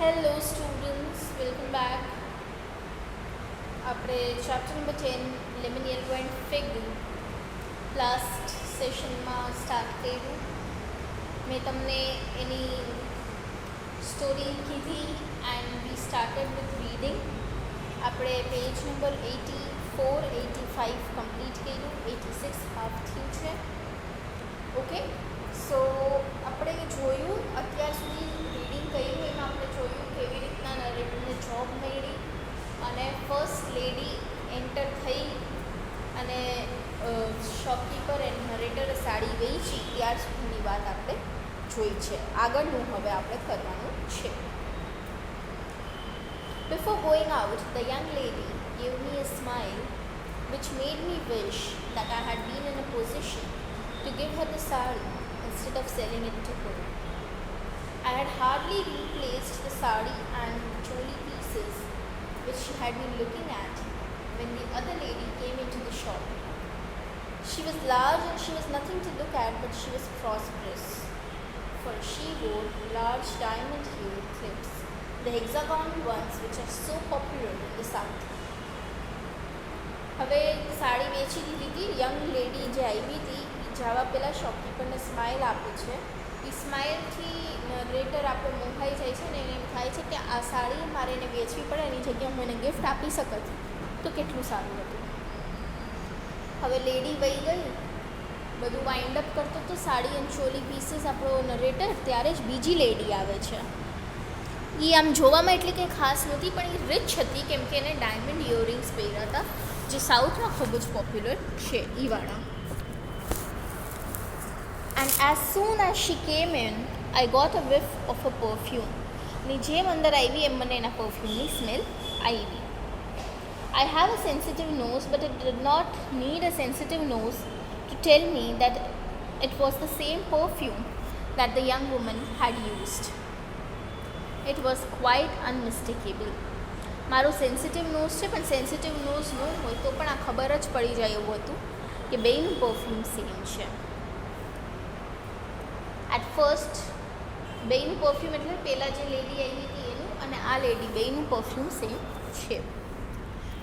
Hello students, welcome back. આપણે chapter number 10 lemon yellow and fig last સેશનમાં start કર્યું. મેં તમને એની સ્ટોરી કીધી and we started with reading. આપણે પેજ નંબર 84 85 કમ્પ્લીટ કર્યું, 86 હાફ થયું છે. ઓકે, સો આપણે જોયું અત્યાર સુધી રીડિંગ કર્યું એમાં આપણે જોયું કેવી રીતના નરેટરને જોબ મળી અને ફર્સ્ટ લેડી એન્ટર થઈ અને શોપકીપર એન્ડ નરેટર સાડી વેચી ત્યાર સુધીની વાત આપણે જોઈ છે. આગળનું હવે આપણે કરવાનું છે. Before going out, the young lady gave me a smile which made me wish that I had been in a position to give her the sari instead of selling it to her. I had hardly replaced the sari and choli pieces which she had been looking at when the other lady came into the shop. She was large and she was nothing to look at, but she was prosperous, for she wore large diamond ear clips, the hexagon ones which are so popular in the south. હવે સાડી વેચી દીધી હતી. Young lady જે આવી હતી જવા પહેલાં શોપકીપરને smile આપે છે. એ સ્માઇલથી નરેટર આપણે મોહાઈ જાય છે ને એને એમ થાય છે કે આ સાડી મારે એને વેચવી પડે, એની જગ્યાએ હું એને ગિફ્ટ આપી શકત તો કેટલું સારું હતું. હવે લેડી વહી ગઈ, બધું વાઇન્ડ અપ કરતો તો સાડી અને ચોલી પીસીસ આપણો નરેટર, ત્યારે જ બીજી લેડી આવે છે. એ આમ જોવામાં એટલી કંઈ ખાસ નહોતી પણ એ રિચ હતી કેમ કે એને ડાયમંડ ઇયરિંગ્સ પહેર્યા હતા જે સાઉથમાં ખૂબ જ પોપ્યુલર છે એ વાળા. And as soon as she came in, I got a whiff of her perfume. અને જેમ અંદર આવી એમ મને એના પરફ્યુમની સ્મેલ આવી. I have a sensitive nose, but it did not need a sensitive nose to tell me that it was the same perfume that the young woman had used. It was quite unmistakable. મારું sensitive nose છે પણ sensitive nose ન હોય તો પણ આ ખબર જ પડી જાય એવું હતું કે બેયનું પરફ્યુમ સેમ છે. એટ ફર્સ્ટ બેયનું પરફ્યુમ એટલે પહેલાં જે લેડી આવી હતી એનું અને આ લેડી બેયનું પરફ્યુમ સેમ છે.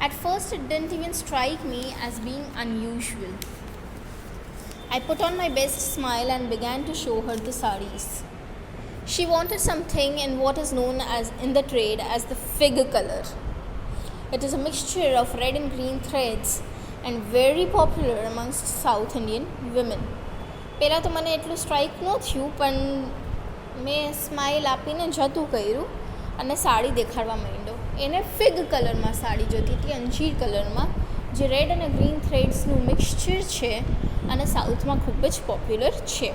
At first it didn't even strike me as being unusual. I put on my best smile and began to show her the sarees. She wanted something in what is known as in the trade as the fig color. It is a mixture of red and green threads and very popular amongst South Indian women. પહેલાં તો મને એટલું strike ન થયું પણ મેં smile આપીને જતું કર્યું અને સાડી દેખાડવા માંડ્યો. એને ફિગ કલરમાં સાડી જોતી હતી, અંજીર કલરમાં, જે રેડ અને ગ્રીન થ્રેડ્સનું મિક્સચર છે અને સાઉથમાં ખૂબ જ પોપ્યુલર છે.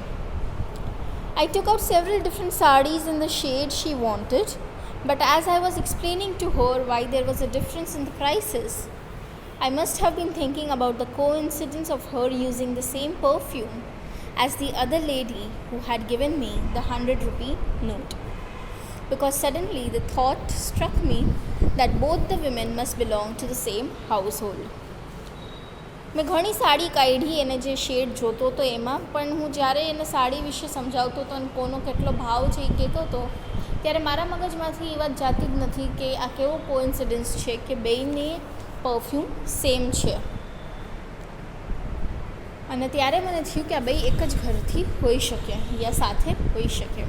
I took out several different sarees in the shade she wanted, but as I was explaining to her why there was a difference in the prices, I must have been thinking about the coincidence of her using the same perfume as the other lady who had given me the 100 rupee note. Because suddenly the thought struck me that both the women must belong to the same household. મેં ઘણી સાડી કાઢી એને જે shade જોતો હતો એમાં, પણ હું જ્યારે એને સાડી વિશે સમજાવતો હતો અને કોનો કેટલો ભાવ છે એ કહેતો હતો ત્યારે મારા મગજમાંથી એ વાત જાતી જ નથી કે આ કેવો કોઇન્સિડન્સ છે કે બેયને પરફ્યુમ સેમ છે. અને ત્યારે મને થયું કે આ બે એક જ ઘરથી હોઈ શકે યા સાથે હોઈ શકે.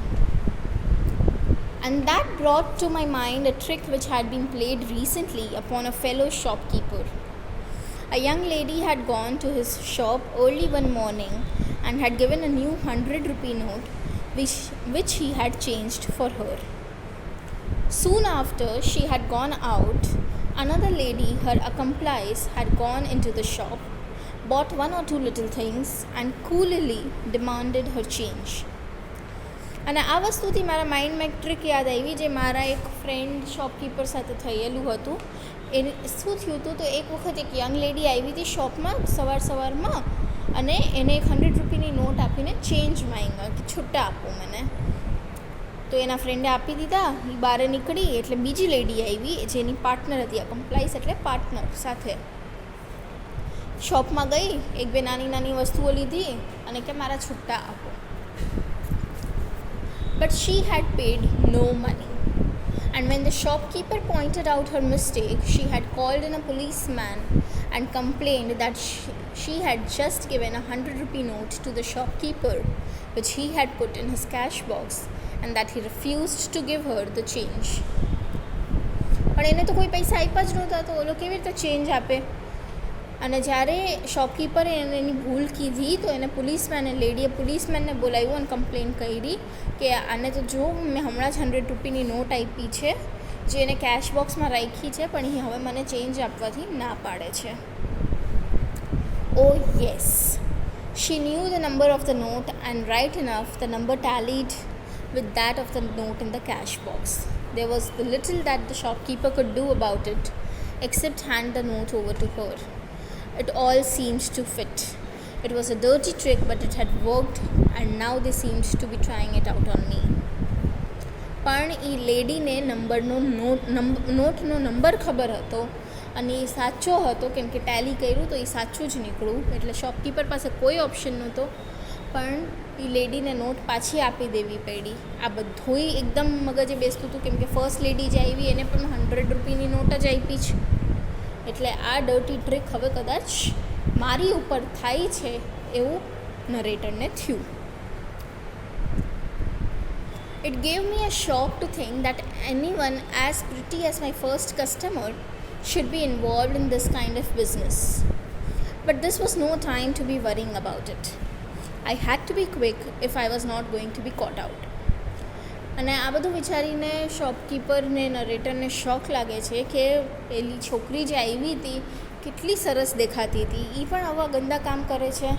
And that brought to my mind a trick which had been played recently upon a fellow shopkeeper. A young lady had gone to his shop early one morning and had given a new 100 rupee note which he had changed for her. Soon after she had gone out, another lady, her accomplice, had gone into the shop, bought one or two little things and coolly demanded her change. અને આ વસ્તુથી મારા માઇન્ડમાં એક trick યાદ આવી જે મારા એક ફ્રેન્ડ શોપકીપર સાથે થયેલું હતું. એ શું થયું હતું તો એક વખત એક યંગ લેડી આવી હતી શોપમાં સવારમાં અને એને એક 100 રૂપિયાની નોટ આપીને ચેન્જ માંગ્યા કે છૂટા આપો મને. તો એના ફ્રેન્ડે આપી દીધા. એ બહાર નીકળી એટલે બીજી લેડી આવી જેની પાર્ટનર હતી, અકમ્પ્લાઇસ એટલે પાર્ટનર સાથે. શોપમાં ગઈ, એક બે નાની નાની વસ્તુઓ લીધી અને કે મારા છૂટા આપો. But she had paid no money. And when the shopkeeper pointed out her mistake, she had called in a policeman and complained that she had just given a 100 rupee note to the shopkeeper, which he had put in his cash box, and that he refused to give her the change. પણ એને તો કોઈ પૈસા આપ્યા જ નહોતા, તો ઓલો કેવી રીતે ચેન્જ આપે? અને જ્યારે શોપકીપરે એની ભૂલ કીધી તો એને લેડીએ પોલીસમેનને બોલાવ્યું અને કમ્પ્લેન કરી કે આને તો જો મેં હમણાં જ 100 રૂપિયાની નોટ આપી છે જે એને કેશ બોક્સમાં રાખી છે, પણ એ હવે મને ચેન્જ આપવાથી ના પાડે છે. ઓ yes, she knew the number of the note, and right enough the number tallied with that of the note in the cash box. There was the little that the shopkeeper could do about it except hand the note over to her. It all seemed to fit. It was a dirty trick, but it had worked, and now they seemed to be trying it out on me. પણ એ લેડીને નોટનો number ખબર હતો અને એ સાચો હતો, કેમ કે Tally કર્યું તો એ સાચું જ નીકળ્યું. એટલે શોપકીપર પાસે કોઈ ઓપ્શન નહોતો, પણ એ લેડીને નોટ પાછી આપી દેવી પડી. આ બધુંય એકદમ મગજે બેસતું હતું, કેમ કે ફર્સ્ટ લેડી જે આવી એને પણ 100 રૂપિયાની નોટ જ આપી છે. એટલે આ ડર્ટી ટ્રીક હવે કદાચ મારી ઉપર થાય છે એવું નરેટરને થયું. It gave me a shock to think that anyone as pretty as my first customer should be involved in this kind of business. But this was no time to be worrying about it. I had to be quick if I was not going to be caught out. અને આ બધું વિચારીને શોપકીપરને નરેટરને શોખ લાગે છે કે પેલી છોકરી જે આવી હતી કેટલી સરસ દેખાતી હતી, એ પણ આવા ગંદા કામ કરે છે.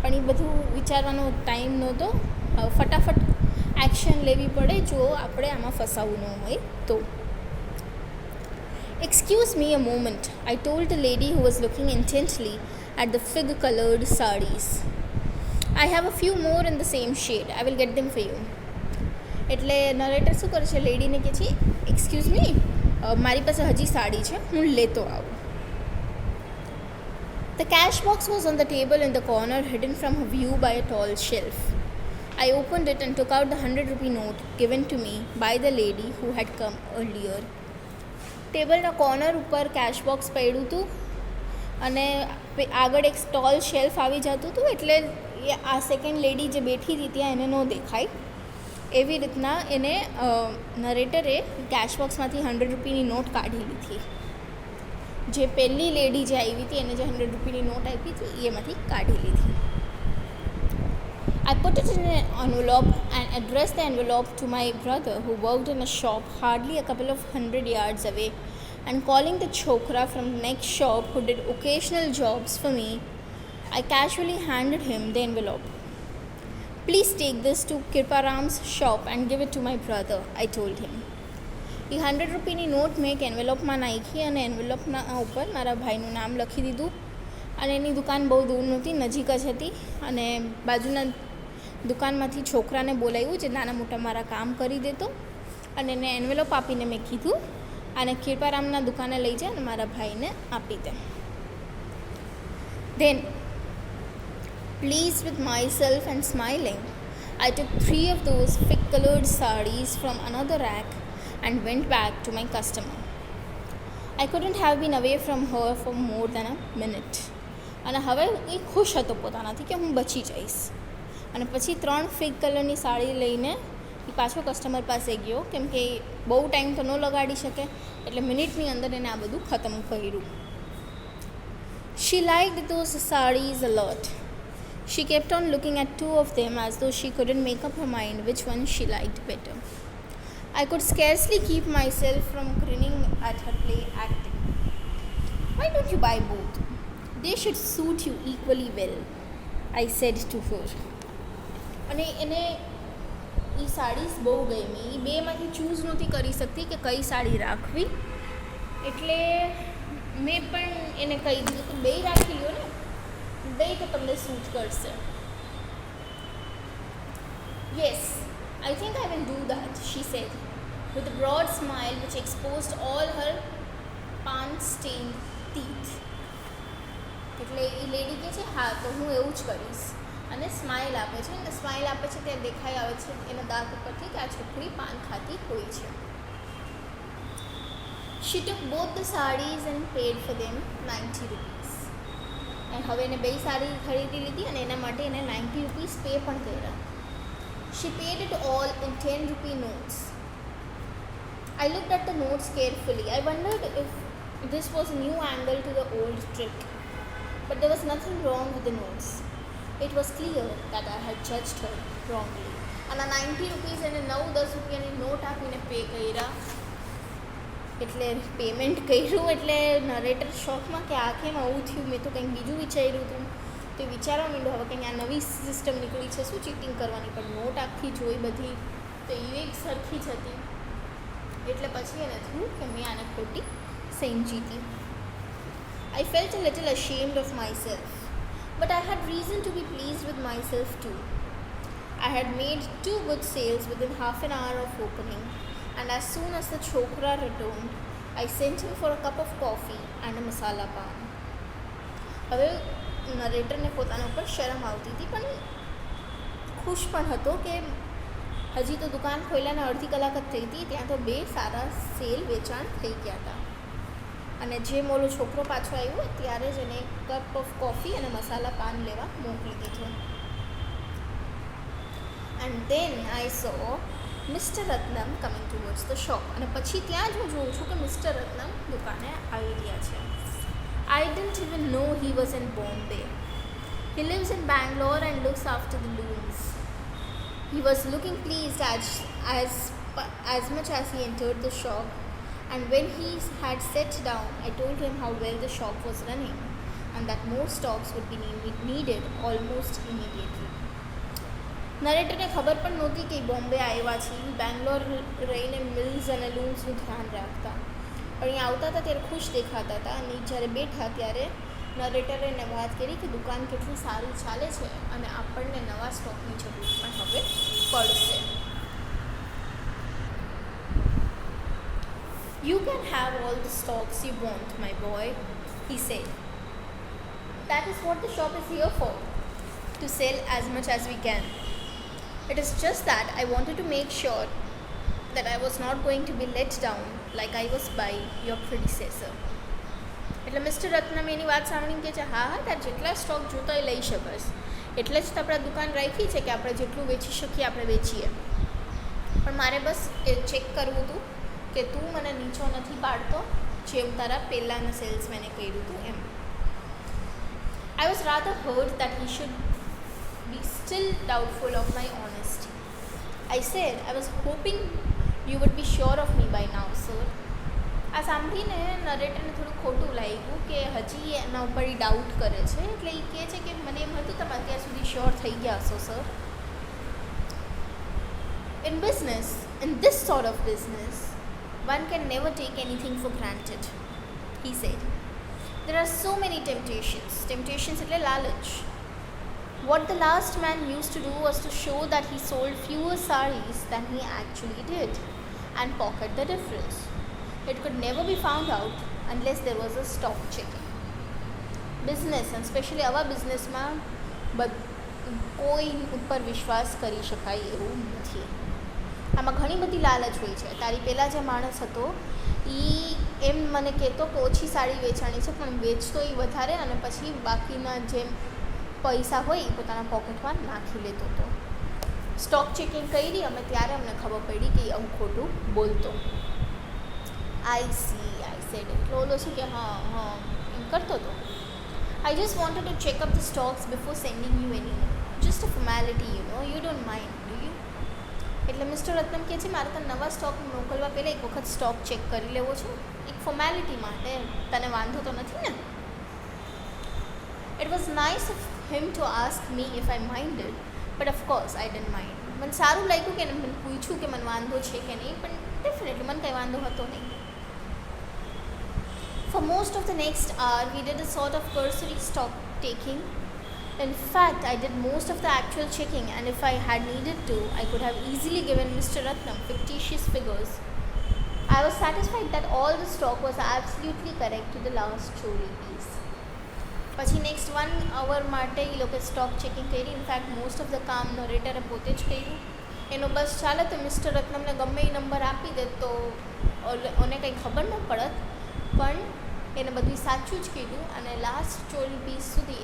પણ એ બધું વિચારવાનો ટાઈમ નહોતો, ફટાફટ એક્શન લેવી પડે જો આપણે આમાં ફસાવું ન હોય તો. Excuse me a moment, I told the lady who was looking intently at the fig-colored sarees. I have a few more in the same shade. I will get them for you. એટલે narrator શું કરે છે, લેડીને કહે છે, excuse me, મારી પાસે હજી સાડી છે, હું લેતો આવું. The cash box was on the table in the corner, hidden from her view by a tall shelf. I opened it and took out the 100 rupee note given to me by the lady who had come earlier. ટેબલના corner ઉપર cash box પડ્યું હતું અને આગળ એક stall shelf આવી જતું હતું, એટલે આ સેકન્ડ લેડી જે બેઠી હતી ત્યાં એને ન દેખાય. એવી રીતના એને નરેટરે કેશ બોક્સમાંથી 100 રૂપિયાની નોટ કાઢી લીધી. જે પહેલી લેડી જે આવી હતી એને જે 100 રૂપિયાની નોટ આપી હતી એમાંથી કાઢી લીધી. I put it in an envelope and addressed the envelope to my brother who worked in a shop hardly a couple of 100 yards away, and calling the chokra from the next shop who did occasional jobs for me, I casually handed him the envelope. Please take this to Kirparam's shop and give it to my brother, I told him. એ 100 રૂપિયાની not મેં એક એન્વેલોપમાં નાખી અને એન્વેલોપના ઉપર મારા ભાઈનું નામ લખી દીધું. અને એની દુકાન બહુ દૂર નહોતી, નજીક જ હતી. અને બાજુના દુકાનમાંથી છોકરાને બોલાવ્યું જે નાના મોટા મારા કામ કરી દેતો, અને એને એન્વેલોપ આપીને મેં કીધું અને કૃપારામના દુકાને લઈ જાય અને મારા ભાઈને આપી દે. Then, pleased with myself and smiling, I took 3 of those fig-colored sarees from another rack and went back to my customer. I couldn't have been away from her for more than a minute. અને હવે એ ખુશ હતો પોતાનાથી કે હું બચી જઈશ. અને પછી 3 ફિગ કલરની સાડી લઈને એ પાછો કસ્ટમર પાસે ગયો, કેમ કે બહુ ટાઈમ તો ન લગાડી શકે, એટલે મિનિટની અંદર એને આ બધું ખતમ કર્યું. She liked those sarees a lot. She kept on looking at 2 of them as though she couldn't make up her mind which one she liked better. I could scarcely keep myself from grinning at her play acting. Why don't you buy both? They should suit you equally well, I said to her. અને એને એ સાડીઝ બહુ ગમી. એ બેમાંથી choose નહોતી કરી શકતી કે કઈ સાડી રાખવી, એટલે મેં પણ એને કહી દીધું કે બે રાખી લ્યો ને, બે તો તમને સૂટ કરશે. Yes, I think I will do that, she said, with a broad smile which exposed all her pan-stained teeth. એટલે એ લેડી કહે છે હા તો હું એવું જ કરીશ, અને સ્માઇલ આપે છે. અને સ્માઇલ આપે છે ત્યારે દેખાઈ આવે છે એના દાંત ઉપરથી કે આ છોકરી પાન ખાતી હોય છે. She took both the sarees and paid for them 90 rupees. And હવે એને બે સાડી ખરીદી લીધી અને એના માટે એને 90 rupees પે પણ કર્યા. She paid it all in 10 rupee notes. I looked at the notes carefully. I wondered if this was a new angle to the old trick. But there was nothing wrong with the notes. It was clear that I had judged her wrongly. અને 90 rupees એને 9-10 રૂપિયાની not આપીને pay કર્યા. એટલે payment કર્યું એટલે narrator શોખમાં કે આ કેમ આવું થયું, મેં તો કંઈક બીજું વિચાર્યું હતું. તો વિચારવા માંડ્યો હવે કંઈ આ નવી સિસ્ટમ નીકળી છે શું ચીટિંગ કરવાની, પણ નોટ આખી જોઈ બધી તો એ એક સરખી જ હતી. એટલે પછી એને થયું કે મેં આને ખોટી સમજીતી. I felt a little ashamed of myself, but I had reason to be pleased with myself too. I had made 2 good sales within half an hour of opening, and as soon as the chokra returned, I sent him for a cup of coffee and a masala pan. હવે નરેટરને પોતાના ઉપર શરમ આવતી હતી, પણ ખુશ પણ હતો કે હજી તો દુકાન ખોલ્યાને અડધી કલાક જ થઈ હતી, ત્યાં તો 2 સારા સેલ વેચાણ થઈ ગયા હતા. અને જે મોલો છોકરો પાછો આવ્યો ત્યારે જ એને કપ ઓફ કોફી અને મસાલા પાન લેવા મોકલી દીધો. And then I saw mister Ratnam coming towards the shop. અને પછી ત્યાં જ હું જોઉં છું કે મિસ્ટર રત્નમ દુકાને આવી રહ્યા છે. I didn't even know he was in Bombay. He lives in Bangalore and looks after the looms. He was looking pleased as much as he entered the shop, and when he had sat down, I told him how well the shop was running and that more stocks would be needed almost immediately. નરેટરને ખબર પણ નહોતી કે બોમ્બે આવ્યા છે. બેંગ્લોર રહીને mills અને લૂમ્સનું ધ્યાન રાખતા, પણ અહીંયા આવતા હતા ત્યારે ખુશ દેખાતા હતા. અને જ્યારે બેઠા ત્યારે નરેટરે એને વાત કરી કે દુકાન કેટલી સારી ચાલે છે અને આપણને નવા સ્ટોકની જરૂર પણ હવે પડશે. You can have all the stocks you want, my boy, he said. That is what the shop is here for, to sell as much as we can. It is just that I wanted to make sure that I was not going to be let down like I was by your predecessor. એટલે mister Ratnam એની વાત સાંભળીને કહે છે, હા હા તારે જેટલા stock જોતો એ લઈ શકસ, એટલે જ તો આપણે દુકાન રાખી છે કે આપણે જેટલું વેચી શકીએ આપણે વેચીએ. પણ મારે બસ એ ચેક કરવું હતું કે તું મને નીચો નથી પાડતો જેમ તારા પહેલાંના સેલ્સમેને કર્યું હતું એમ. I was rather hurt that he should be still doubtful of my honesty. I said, I was hoping you would be sure of me by now, sir. આ સાંભળીને નરેટરને થોડું ખોટું લાગ્યું કે હજી એના ઉપર એ ડાઉટ કરે છે. એટલે એ કહે છે કે મને એમ હતું તમે અત્યાર સુધી શ્યોર થઈ ગયા હશો sir. In business, in this sort of business, one can never take anything for granted, he said. There are so many temptations. Temptations એટલે લાલચ. What the last man used to do was to show that he sold fewer sarees than he actually did and pocket the difference. It could never be found out unless there was a stock checking. Business, and especially આવા બિઝનેસમાં કોઈ ઉપર વિશ્વાસ કરી શકાય એવું નથી. આમાં ઘણી બધી લાલચ હોય છે. તારી પહેલાં જે માણસ હતો એ એમ મને કહેતો કે ઓછી સાડી વેચાણી છે, પણ વેચતો એ વધારે અને પછી બાકીના જે પૈસા હોય એ પોતાના પોકેટમાં નાખી લેતો હતો. સ્ટોક ચેકિંગ કરી અમે ત્યારે અમને ખબર પડી કે એ આવું ખોટું બોલતો. I said એટલે ઓલો છે કે હા એમ કરતો હતો. I just wanted to check up the stocks before sending you any more. Just a formality, you don't mind, do you? એટલે મિસ્ટર રત્નમ કહે છે મારે તને નવા સ્ટોક મોકલવા પહેલાં એક વખત સ્ટોક ચેક કરી લેવો છે, એક ફોર્મેલિટી માટે. તને વાંધો તો નથી ને? It was nice of him to ask me if I minded, but of course I didn't mind. મને સારું લાગ્યું કે મને પૂછ્યું કે મને વાંધો છે કે નહીં, પણ ડેફિનેટલી મને કંઈ વાંધો હતો નહીં. For most of the next hour, we did a sort of cursory stock taking. In fact, I did most of the actual checking, and if I had needed to, I could have easily given Mr. Ratnam fictitious figures. I was satisfied that all the stock was absolutely correct to the last chori piece. પછી next 1 hour માટે એ લોકો stock checking કરી. In fact most of the કામ નરેટરે પોતે જ કર્યું. એનો બસ ચાલે તો મિસ્ટર રત્નમને ગમે એ નંબર આપી દે તો ઓને કંઈ ખબર ન પડત, પણ એને બધું સાચું જ કીધું અને લાસ્ટ 24 પીસ સુધી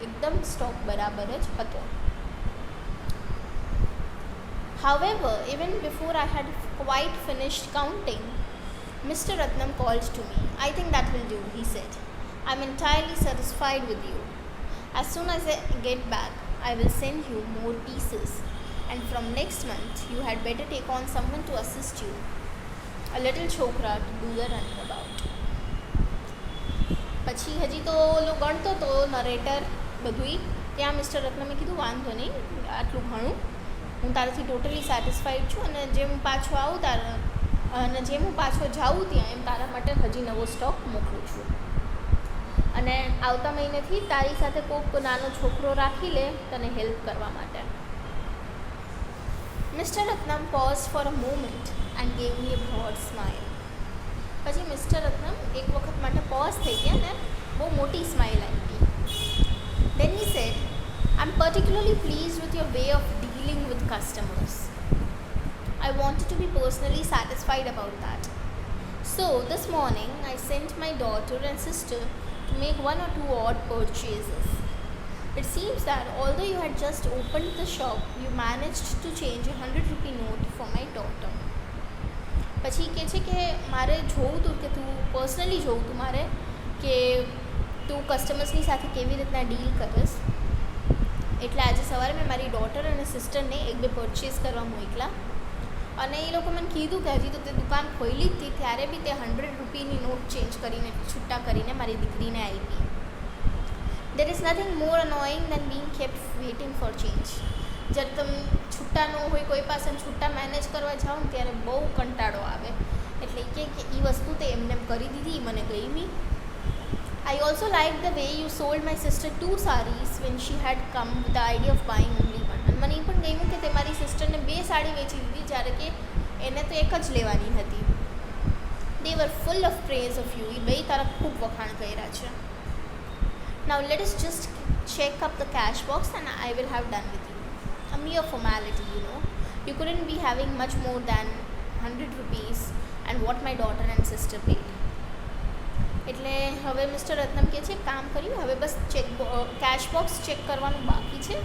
એકદમ સ્ટોક બરાબર જ હતો. However, even before I had quite finished counting, Mr. Ratnam called to me. I think that will do, he said. I'm entirely satisfied with you. As soon as I get back, I will send you more pieces. And from next month, you had better take on someone to assist you. A little chokra to do the running about. પછી હજી તો ઓલો ગણતો તો narrator બધુંય. ત્યાં mister રત્નમે કીધું વાંધો નહીં, આટલું ઘણું હું તારાથી ટોટલી સેટિસ્ફાઈડ છું અને જેમ હું પાછો આવું અને જેમ હું પાછો જાઉં ત્યાં એમ તારા માટે હજી નવો સ્ટોક મોકલું છું અને આવતા મહિનેથી તારી સાથે કોઈક નાનો છોકરો રાખી લે તને હેલ્પ કરવા માટે. Mister Ratnam paused for a moment and gave me a broad smile. પછી મિસ્ટર રત્નમ એક વખત માટે પોઝ થઈ ગયા ને બહુ મોટી સ્માઇલ આવી. Then he said, I'm particularly pleased with your way of dealing with customers. I wanted to be personally satisfied about that. So this morning I sent my daughter and sister to make 1 or 2 odd purchases. It seems that although you had just opened the shop, you managed to change a 100 rupee note for my daughter. પછી કહે છે કે મારે જોવું હતું કે તું personally જોવું હતું મારે કે તું કસ્ટમર્સની સાથે કેવી રીતના ડીલ કરીશ. એટલે આજે સવારે મેં મારી ડોટર અને સિસ્ટરને 1-2 પરચેસ કરવા મોકલા અને એ લોકો મને કીધું કે હજી તો તે દુકાન ખોલી જ હતી ત્યારે બી તે 100 રૂપિયાની નોટ ચેન્જ કરીને છૂટા કરીને મારી દીકરીને આપી. There is nothing more annoying than being kept waiting for change. જ્યારે તમે છૂટા ન હોય કોઈ પાસે છૂટા મેનેજ કરવા જાઓ ને ત્યારે બહુ કંટાળો આવે. એટલે કે એ વસ્તુ તે એમને કરી દીધી, મને ગમી. I also liked the way you sold my sister 2 sarees when she had come with the idea of buying only one. અને મને એ પણ ગમ્યું કે તે મારી સિસ્ટરને 2 સાડી વેચી દીધી જ્યારે કે એને તો એક જ લેવાની હતી. They were full of praise of you. એ બે તારા ખૂબ વખાણ કર્યા છે. Now let us just check up the cash box and I will have done with you. A mere formality, you know. You couldn't be having much more than 100 rupees and what my daughter and sister paid. એટલે હવે mister Ratnam કહે છે કામ કર્યું, હવે બસ cache box check કરવાનું બાકી છે,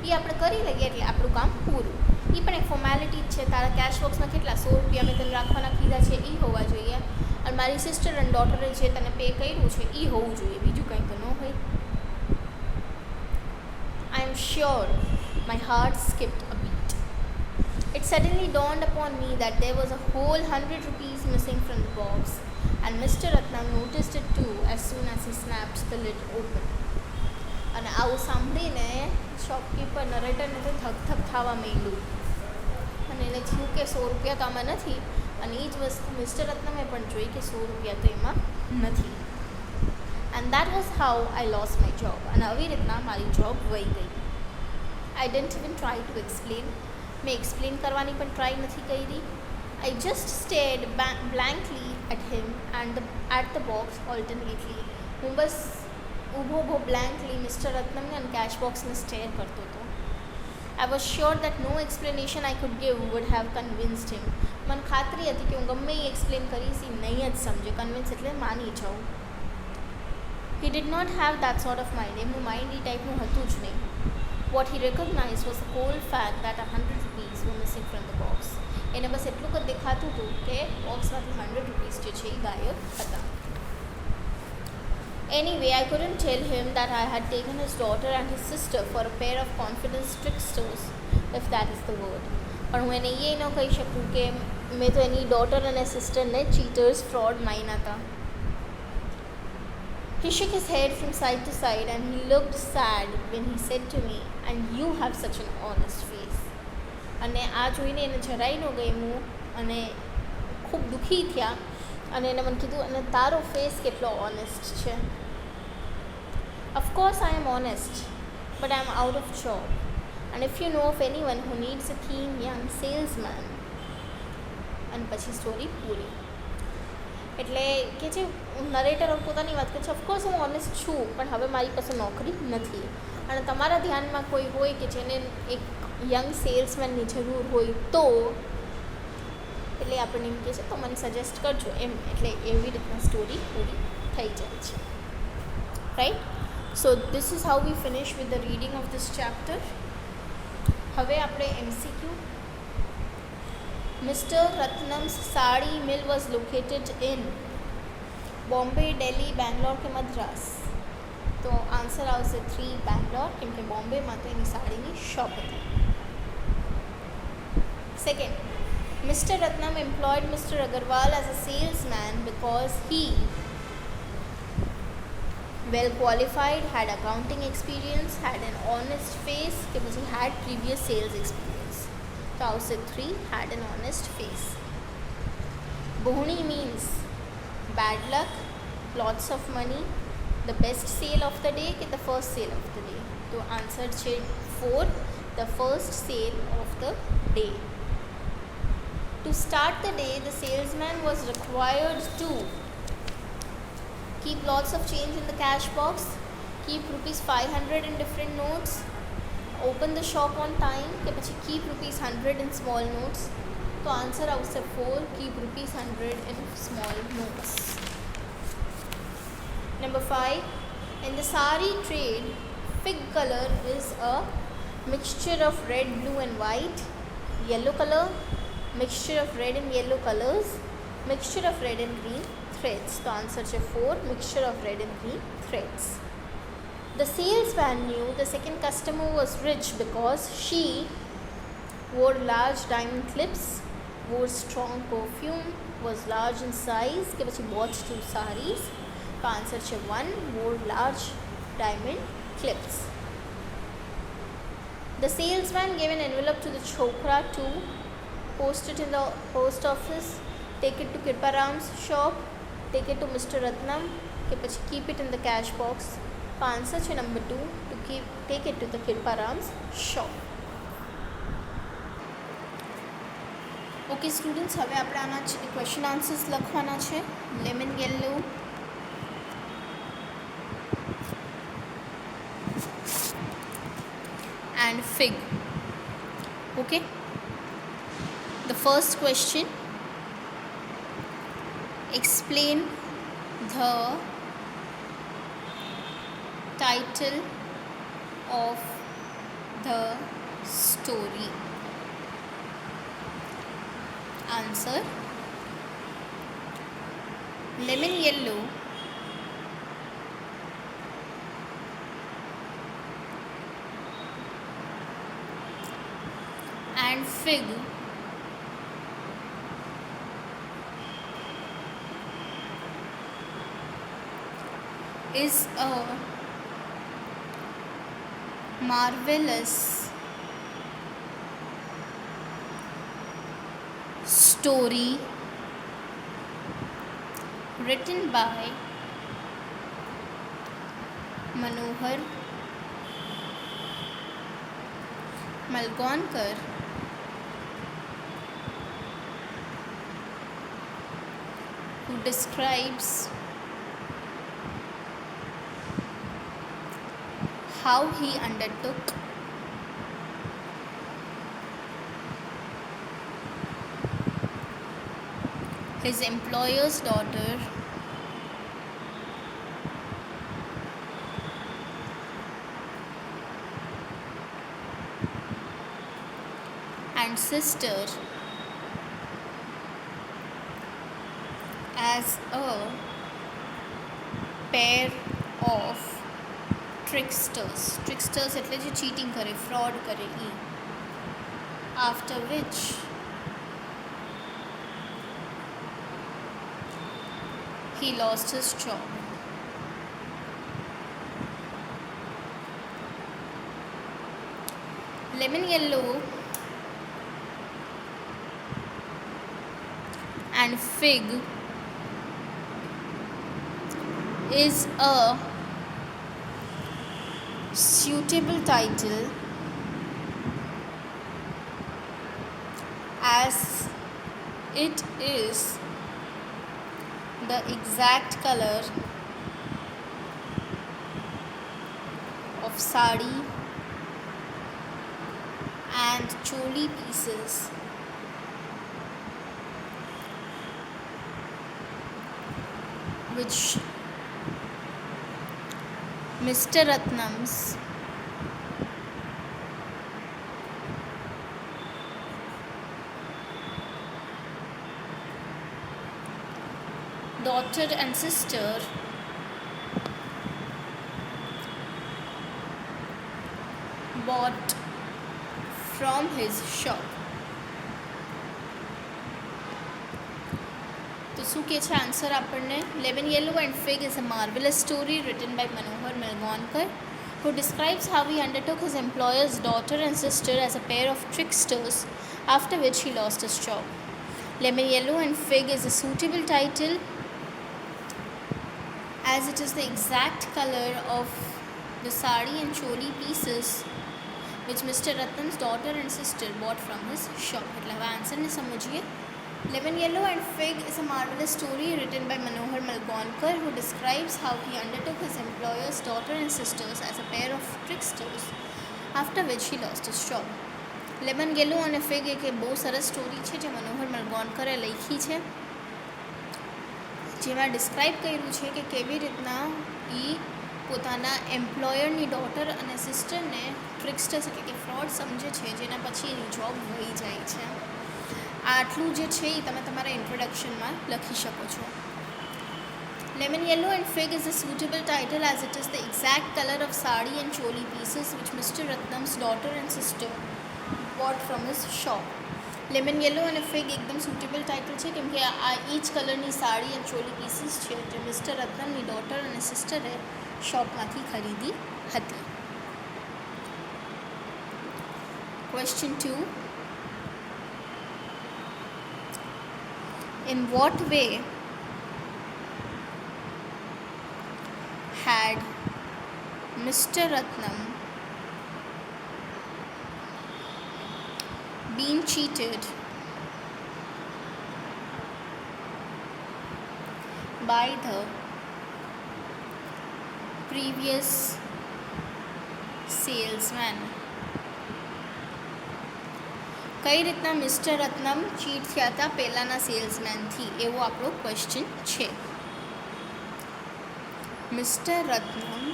એ આપણે કરી લઈએ એટલે આપણું કામ પૂરું. એ પણ એક ફોર્મેલિટી જ છે. તારા કેશ બોક્સમાં કેટલા 100 રૂપિયા મેં તને રાખવાના કીધા છે એ હોવા જોઈએ અને મારી સિસ્ટર અને ડોટરે જે તને પે કર્યું છે એ હોવું જોઈએ, બીજું કંઈ તો ન હોય. I am sure my heart skipped a beat. It suddenly dawned upon me that there was a whole 100 rupees missing from the box, and Mr. Ratnam noticed it too as soon as he snapped the lid open. અને આવું સાંભળીને shopkeeper નરેટરને તો ધક થવા માંડ્યું અને એને થયું કે 100 રૂપિયા તો આમાં નથી અને એ જ વસ્તુ મિસ્ટર રત્નમે પણ જોઈ કે 100 રૂપિયા તો એમાં નથી. And that was how I lost my job. અને આવી રીતના મારી જોબ વહી ગઈ. I didn't even try to explain. મેં એક્સપ્લેન કરવાની પણ ટ્રાય નથી કરી. I just stared blankly at him and at the box alternately. હું બસ ઊભો બ્લેન્કલી મિસ્ટર રત્નમને અને કેશ બોક્સને સ્ટેર કરતો હતો. I was sure that no explanation I could give would have convinced him. મને ખાતરી હતી કે હું ગમે એ એક્સપ્લેન કરીશ એ નહીં જ સમજે. કન્વિન્સ એટલે માની જાઉં. He did not have that sort of mind. એમનું માઇન્ડ એ ટાઈપનું હતું જ નહીં. What he recognized was the cold fact that 100 rupees were missing from the box. એને બસ એટલું જ દેખાતું હતું કે બોક્સમાંથી 100 રૂપીસ જે છે એ ગાયબ હતા. Anyway, I couldn't tell him that I had taken his daughter and his sister for a pair of confidence tricksters, if that is the word. પણ હું એને એ ન કહી શકું કે મેં તો એની ડોટર અને સિસ્ટરને ચીટર્સ ફ્રોડ માન્યા હતા. He shook his head from side to side and he looked sad when he said to me, and you have such an honest face. અને આ જોઈને એને જરાય ન ગમ્યું અને ખૂબ દુઃખી થયા અને એને મને કીધું અને તારો ફેસ કેટલો ઓનેસ્ટ છે. Of course I am honest, but I am out of job. And if you know of anyone who needs a keen young salesman. અને પછી સ્ટોરી પૂરી. એટલે કે જે નરેટર પોતાની વાત કરે છે, ઓફકોર્સ હું ઓનેસ્ટ છું પણ હવે મારી પાસે નોકરી નથી અને તમારા ધ્યાનમાં કોઈ હોય કે જેને એક યંગ સેલ્સમેનની જરૂર હોય તો, એટલે એટલે આપણને એમ કહે છે તો મને સજેસ્ટ કરજો એમ, એટલે એવી રીતના સ્ટોરી પૂરી થઈ જાય છે. Right. So this is how we finish with the reading of this chapter. હવે આપણે MCQ. મિસ્ટર Ratnam's sari mill was located in Bombay, Delhi, Bangalore કે મદ્રાસ? તો આન્સર આવશે 3 બેંગ્લોર, કેમ કે બોમ્બેમાં તો એની સાડીની શોપ હતી. Second, mister Ratnam employed mister Agarwal as a salesman because he well qualified, had accounting experience, had an honest face કે પછી had previous sales experience? તો આવશે 3 had an honest face. બોહણી means bad luck, lots of money, the best sale of the day કે the first sale of the day? તો answer છે 4 the first sale of the day. To start the day, the salesman was required to keep lots of change in the cash box, keep ₹500 in different notes, open the shop on time કે પછી keep ₹100 in small notes? તો answer આવશે 4 keep ₹100 in small notes. Number 5, in the sari trade, fig color is a mixture of red, blue and white, yellow color, mixture of red and yellow colors, mixture of red and green threads? તો answer છે 4 mixture of red and green threads. The salesman knew the second customer was rich because she wore large diamond clips, wore strong perfume, was large in size કે પછી bought 2 sarees? તો answer છે 1 wore large diamond clips. The salesman gave an envelope to the chokra to post it in the post office, take it to Kirparam's shop, take it to Mr. Ratnam કે પછી keep it in the cash box? તો answer છે number 2 to take it to the Kirparam's shop. Okay students, હવે આપણે આના question answers લખવાના છે. Lemon yellow, and fig. Okay, the first question, explain the title of the story. Answer, lemon yellow and fig is a marvelous story written by Manohar Malgonkar, who describes how he undertook his employer's daughter and sister as a pair of tricksters. Tricksters એટલે જે cheating કરે, fraud કરે એ. After which he lost his job. Lemon yellow and fig is a suitable title as it is the exact color of sari and choli pieces which Mr. Ratnam's daughter and sister bought from his shop. तो શું કે છે answer આપણને? Lemon Yellow and Fig is a marvelous story written by Manohar Malgonkar, who describes how he undertook his employer's daughter and sister as a pair of tricksters, after which he lost his job. Lemon Yellow and Fig is a suitable title as it is the exact color of the sari and choli pieces which Mr. Ratnam's daughter and sister bought from his shop. એટલે હવે આન્સરને સમજીએ. Lemon Yellow and Fig is a marvelous story written by Manohar Malgonkar, who describes how he undertook his employer's daughter and sisters as a pair of tricksters, after which he lost his job. Lemon Yellow and Fig એક બહુ સરસ story છે જે મનોહર મલગોનકરે લખી છે, જેમાં describe કર્યું છે કે કેવી રીતના એ પોતાના એમ્પ્લોયરની ડોટર અને સિસ્ટરને ટ્રિક્સ્ટર્સ એટલે કે ફ્રોડ સમજે છે, જેના પછી એની જોબ વહી જાય છે. આટલું જે છે એ તમે તમારા ઇન્ટ્રોડક્શનમાં લખી શકો છો. Lemon Yellow and Fig is a suitable title as it is the exact color of sari and choli pieces which Mr. Ratnam's daughter and sister bought from his shop. Lemon Yellow and Fig એકદમ suitable title છે કેમ કે આ each કલરની sari and choli pieces છે જે mister રત્નમની daughter અને સિસ્ટરે શોપમાંથી ખરીદી હતી. Question 2. In what way had Mr. Ratnam been cheated by the previous salesman? કઈ રીતના મિસ્ટર રત્નમ ચીટ થયા હતા પહેલાંના સેલ્સમેનથી, એવો આપણો ક્વેશ્ચન છે. Mister Ratnam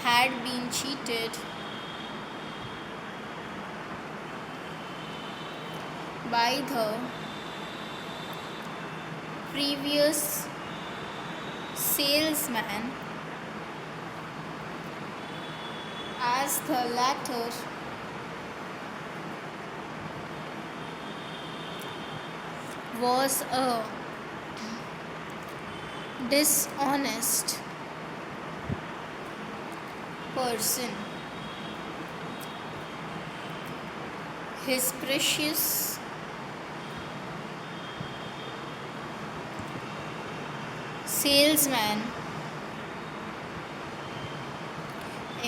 had been cheated by the previous salesman as the latter was a dishonest person. His precious salesman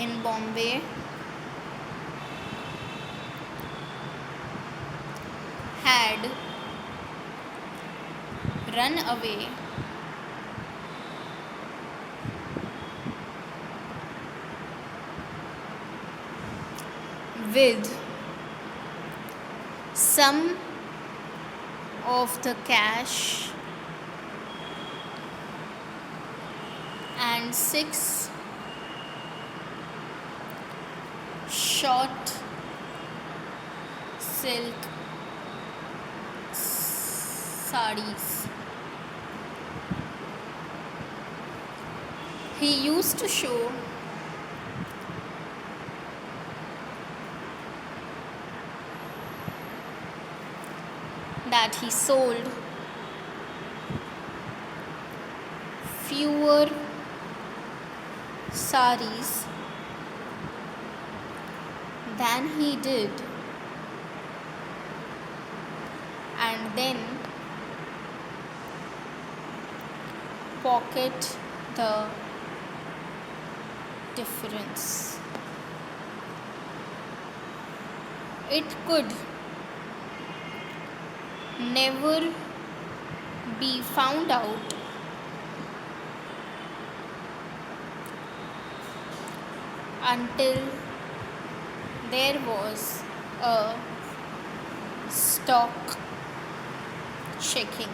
in Bombay had run away with some of the cash and 6 short silk sarees. He used to show that he sold fewer sarees than he did, and then pocket the difference. It could never be found out until there was a stock checking.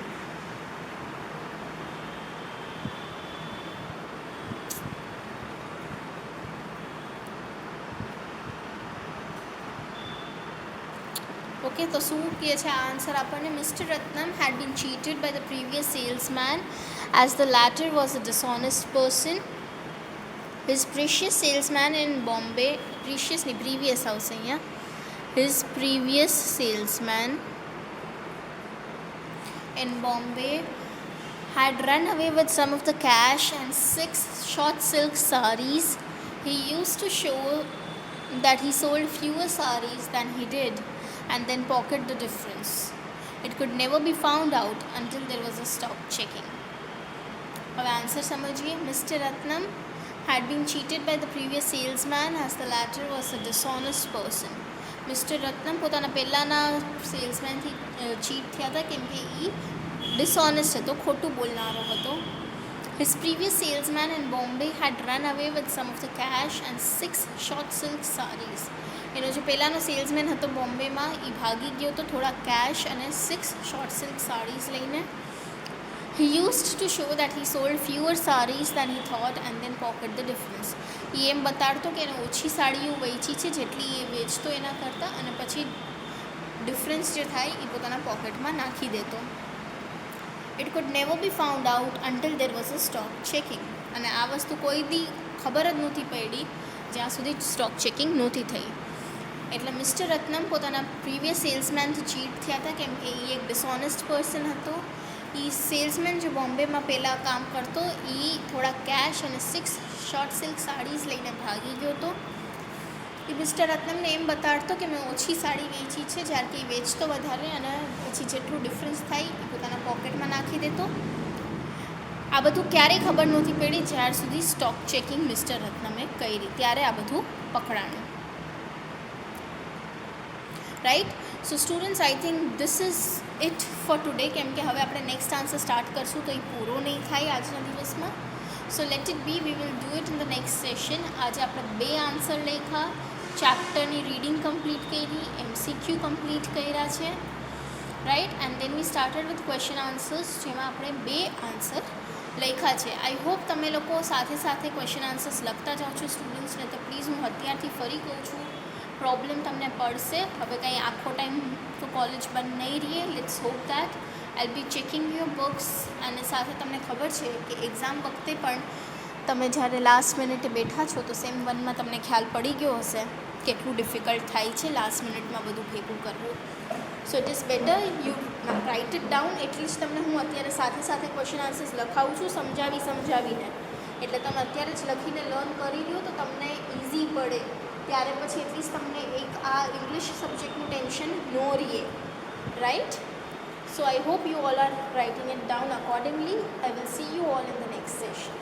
Okay, તો શું કહે છે આ answer આપણને? Mister Ratnam had been cheated by the previous salesman as the latter was a dishonest person. His previous salesman in Bombay, previous આવશે અહીંયા, his previous salesman in Bombay had run away with some of the cash and 6 short silk sarees. He used to show that he sold fewer sarees than he did and then pocket the difference. It could never be found out until there was a stock checking. હવે answer સમજીએ. Mister Ratnam had been cheated by the previous salesman as the latter was a dishonest person. Mister Ratnam પોતાના પહેલાંના સેલ્સમેનથી cheat થયા હતા કેમ કે એ ડિસઓનેસ્ટ હતો, ખોટું બોલનારો હતો. His previous salesman in Bombay had run away with some of the cash and 6 short silk sarees. એનો જે પહેલાંનો સેલ્સમેન હતો બોમ્બેમાં એ ભાગી ગયો હતો થોડા કેશ અને 6 શોર્ટ સિલ્ક સાડીઝ લઈને. He used to show that he sold fewer sarees than he thought and then pocket the difference. એ એમ બતાડતો કે એને ઓછી સાડીઓ વેચી છે જેટલી એ વેચતો એના કરતાં, અને પછી ડિફરન્સ જે થાય એ પોતાના પોકેટમાં નાખી દેતો. It could never be found out until there was a stock checking. અને આ વસ્તુ કોઈ દી ખબર જ નહોતી પડી જ્યાં સુધી સ્ટોક ચેકિંગ નહોતી થઈ. એટલે મિસ્ટર રત્નમ પોતાના પ્રીવિયસ સેલ્સમેનથી ચીટ થયા હતા કેમ કે એ એક ડિસઓનેસ્ટ પર્સન હતો. એ સેલ્સમેન જે બોમ્બેમાં પહેલાં કામ કરતો એ થોડા કેશ અને 6 શોર્ટ સિલ્ક સાડીઝ લઈને ભાગી ગયો હતો. એ મિસ્ટર રત્નમને એમ બતાડતો કે મેં ઓછી સાડી વેચી છે જ્યારે કે એ વેચતો વધારે અને પછી જેટલું ડિફરન્સ થાય એ પોતાના પોકેટમાં નાખી દેતો. આ બધું ક્યારેય ખબર નહોતી પડી જ્યાર સુધી સ્ટોક ચેકિંગ મિસ્ટર રત્નમે કરી, ત્યારે આ બધું પકડાણું. Right. So students, I think this is it for today, કેમ કે હવે આપણે નેક્સ્ટ આન્સર સ્ટાર્ટ કરશું તો એ પૂરો નહીં થાય આજના દિવસમાં. So let it be, we will do it in the next session. આજે આપણે 2 આન્સર લખ્યા, ચેપ્ટરની રીડિંગ કમ્પ્લીટ કરી, MCQ કમ્પ્લીટ કર્યા છે. Right. And then we started with question answers જેમાં આપણે 2 આન્સર લખ્યા છે. આઈ હોપ તમે લોકો સાથે સાથે ક્વેશ્ચન આન્સર્સ લખતા જાઓ છો સ્ટુડન્ટ્સને. તો પ્લીઝ હું અત્યારથી ફરી કહું છું, પ્રોબ્લેમ તમને પડશે. હવે કંઈ આખો ટાઈમ તો કોલેજ બંધ નહીં રહીએ. Let's hope that I be checking your books. અને સાથે તમને ખબર છે કે એક્ઝામ વખતે પણ તમે જ્યારે લાસ્ટ મિનિટે બેઠા છો તો સેમ 1માં તમને ખ્યાલ પડી ગયો હશે કેટલું ડિફિકલ્ટ થાય છે લાસ્ટ મિનિટમાં બધું ભેગું કરવું. So it is better you write it down. એટલી જ તમને હું અત્યારે સાથે સાથે ક્વેશ્ચન આન્સર્સ લખાવું છું સમજાવીને. એટલે તમે અત્યારે જ લખીને લર્ન કરી લો તો તમને ઇઝી પડે. ત્યારે પછી એટલીસ્ટ તમને એક આ ઇંગ્લિશ સબ્જેક્ટનું ટેન્શન નો રહીએ. Right. So I hope you all are writing it down accordingly. I will see you all in the next session.